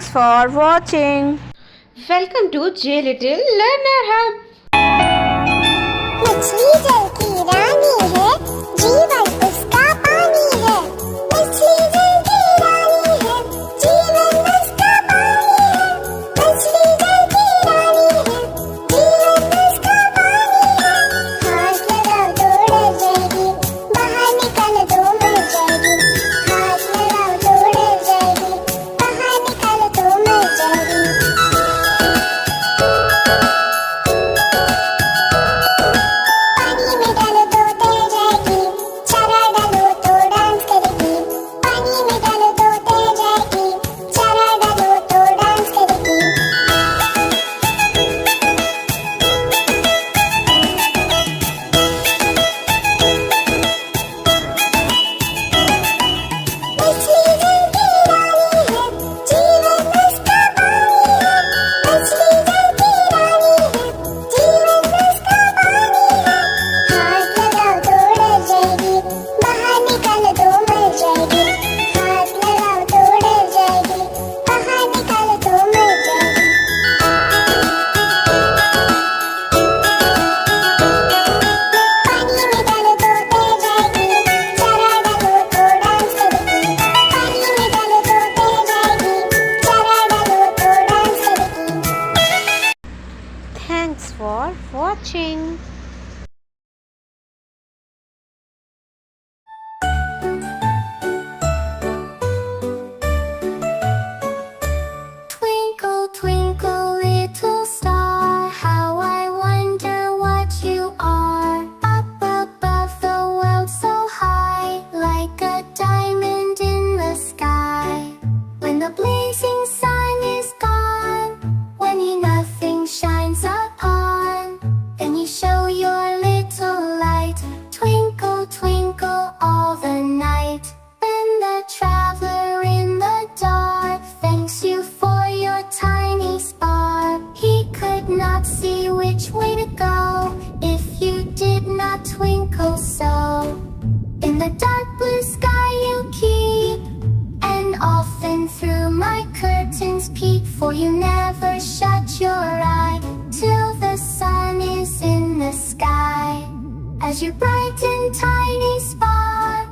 Thanks for watching. Welcome to J Little Learner Hub. मछली जल की रानी है, जीवन उसका पानी है। मछली जल की रानी है, जीवन उसका पानी है। मछली जल की रानी है, जीवन उसका पानी है। हाथ लगाओ तो डर जाएगी, बाहर निकल तो मर जाएगी। हाथ लगाओ तो डर जाएगी, बाहर निकल तो मर जाएगी। पानी में डालो तो तैर जाएगी, चारा डालो तो डांस करेगी। पानी में डालो तो तैर जाएगी, चारा डालो तो डांस करेगी। मछली जल की रानी है, जीवन उसका पानी है। मछली जल की रानी है, जीवन उसका पानी है। हाथ लगाओ तो डर जाएगी, बाहर निकल तो मर जाएगी। हाथ लगाओ तो डर जाएगी, बाहर निकल तो मर जाएगी। पानी में डालो तो तैर जाएगी, चारा डालो तो डांस करेगी। पानी में डालो तो तैर जाएगी, चारा डालो तो डांस करेगी। Thanks for watching. Twinkle, twinkle, little star, how I wonder what you are. Up above the world so high, like a diamond in the sky. When the blazing sun is gone, when nothing shines upon, then you show your little light. Twinkle, twinkle all the night. Then the traveler in the dark thanks you for your tiny spark. He could not see which way to go if you did not twinkle so. In the dark blue sky you keep, and often through my curtains peep, for you never shut your eye till the sun is in the sky. As your bright and tiny spark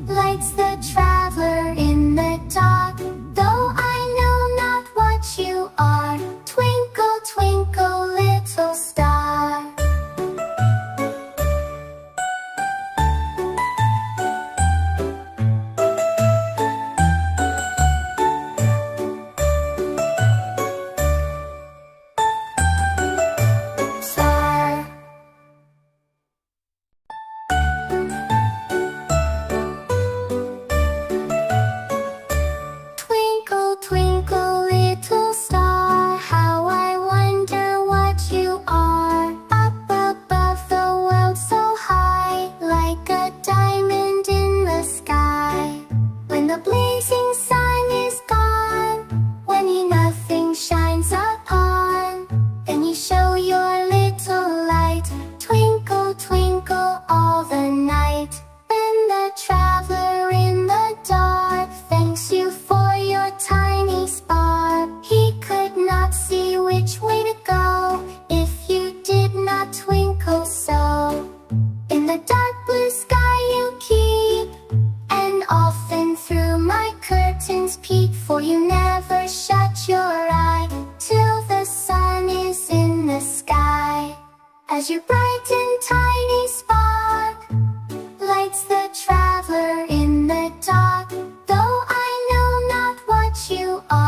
lights the traveler in the dark, though I know not what you are. Twinkle, twinkle, little star. Star. Twinkle, twinkle, little star, how I wonder what you are. Up above the world so high, like a diamond in the sky. When the blazing sun is gone, when nothing shines upon, then you show your little light. Twinkle, twinkle all the night. Then the traveler in the dark thanks you for your tiny spark. He could not see which way to go if you did not twinkle so. In the dark blue sky you keep, and often through my curtains peep, for you never shut your eye till the sun is in the sky. As your bright and tiny spark lights the traveler in the dark, though I know not what you are.